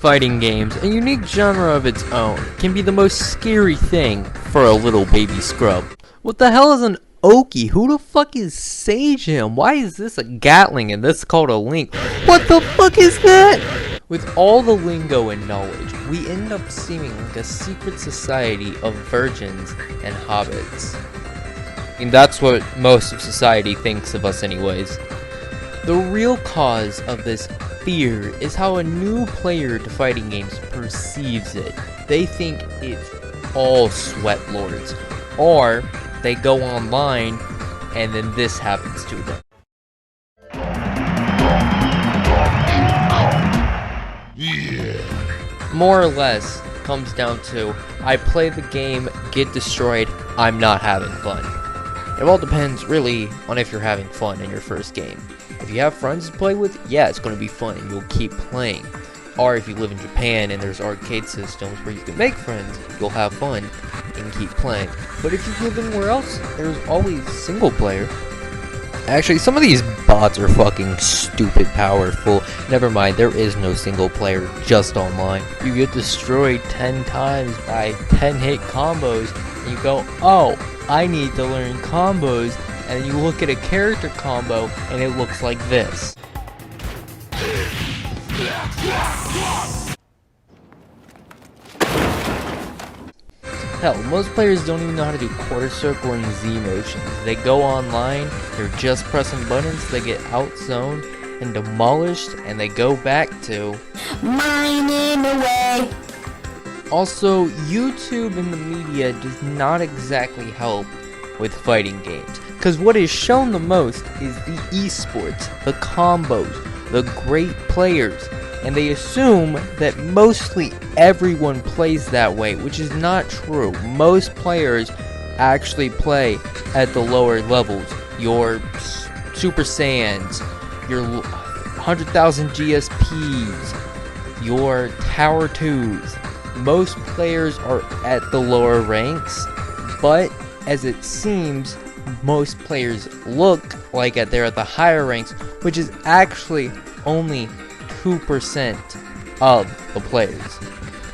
Fighting games, a unique genre of its own, can be the most scary thing for a little baby scrub. What the hell is an Oki? Who the fuck is Sagem? Why is this a Gatling and this called a Link? What the fuck is that? With all the lingo and knowledge, we end up seeming like a secret society of virgins and hobbits. And that's what most of society thinks of us anyways. The real cause of this fear is how a new player to fighting games perceives it. They think it's all sweat lords, or they go online and then this happens to them. More or less comes down to, I play the game, get destroyed, I'm not having fun. It all depends really on if you're having fun in your first game. If you have friends to play with, yeah, it's going to be fun and you'll keep playing. Or if you live in Japan and there's arcade systems where you can make friends, you'll have fun and keep playing. But if you live anywhere else, there's always single player. Actually, some of these bots are fucking stupid powerful. Never mind, there is no single player, just online. You get destroyed 10 times by 10 hit combos and you go, oh, I need to learn combos. And you look at a character combo and it looks like this. Hell, most players don't even know how to do quarter circle and Z motions. They go online, they're just pressing buttons, they get outzoned and demolished, and they go back to mining away. Also, YouTube and the media does not exactly help with fighting games, because what is shown the most is the esports, the combos, the great players, and they assume that mostly everyone plays that way, which is not true. Most players actually play at the lower levels, your Super Saiyans, your 100,000 GSPs, your Tower 2s. Most players are at the lower ranks, but as it seems, most players look like they're at the higher ranks, which is actually only 2% of the players.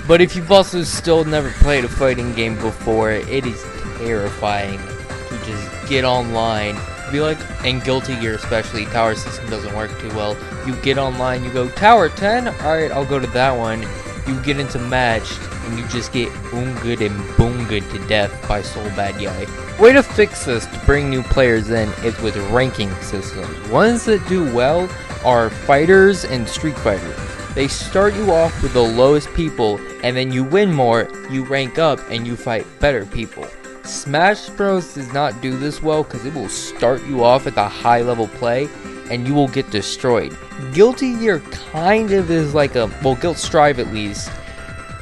But if you've also still never played a fighting game before, it is terrifying to just get online, be like, and Guilty Gear especially, tower system doesn't work too well. You get online, you go, Tower 10? Alright, I'll go to that one. You get into match, and you just get oonged and boonged to death by Soul Bad Yai. Way to fix this to bring new players in is with ranking systems. Ones that do well are Fighters and Street Fighter. They start you off with the lowest people, and then you win more, you rank up, and you fight better people. Smash Bros does not do this well because it will start you off at the high level play, and you will get destroyed. Guilty Gear kind of is like a, well, Guilt Strive at least,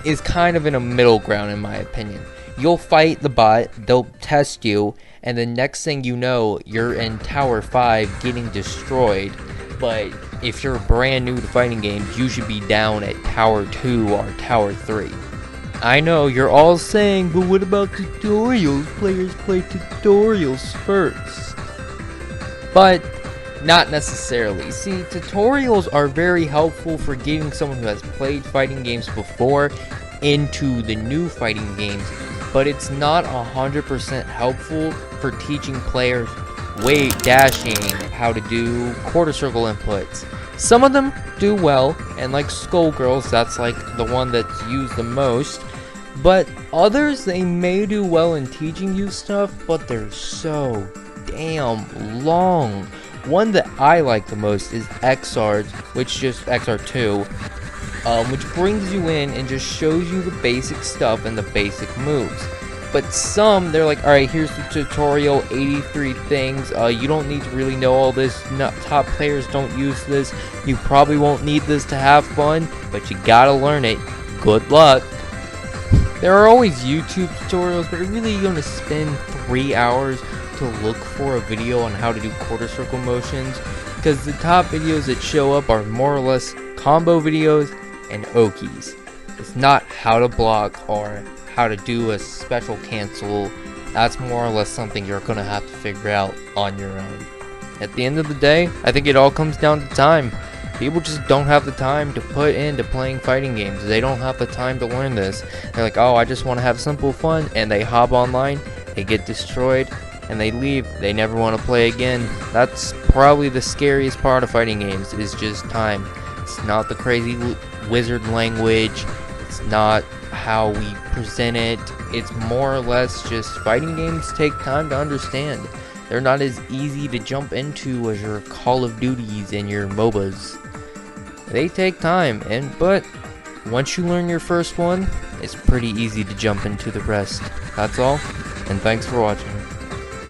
is kind of in a middle ground in my opinion. You'll fight the bot, they'll test you, and the next thing you know, you're in Tower 5 getting destroyed. But if you're brand new to fighting games, you should be down at Tower 2 or Tower 3. I know, you're all saying, but what about tutorials? Players play tutorials first. But not necessarily. See, tutorials are very helpful for getting someone who has played fighting games before into the new fighting games, but it's not 100% helpful for teaching players weight, dashing, how to do quarter circle inputs. Some of them do well, and like Skullgirls, that's like the one that's used the most, but others, they may do well in teaching you stuff, but they're so damn long. One that I like the most is XR's, which just XR2, which brings you in and just shows you the basic stuff and the basic moves. But some, they're like, alright, here's the tutorial, 83 things, you don't need to really know all this, top players don't use this, you probably won't need this to have fun, but you gotta learn it, good luck. There are always YouTube tutorials, but really you're gonna spend 3 hours to look for a video on how to do quarter circle motions, because the top videos that show up are more or less combo videos and Okies. It's not how to block or how to do a special cancel. That's more or less something you're gonna have to figure out on your own. At the end of the day, I think it all comes down to time. People just don't have the time to put into playing fighting games. They don't have the time to learn this. They're like, oh, I just want to have simple fun, and they hop online, they get destroyed, and they leave. They never want to play again. That's probably the scariest part of fighting games, is just time. It's not the crazy wizard language. It's not how we present it. It's more or less just fighting games take time to understand. They're not as easy to jump into as your Call of Duties and your MOBAs. They take time, but once you learn your first one, it's pretty easy to jump into the rest. That's all, and thanks for watching.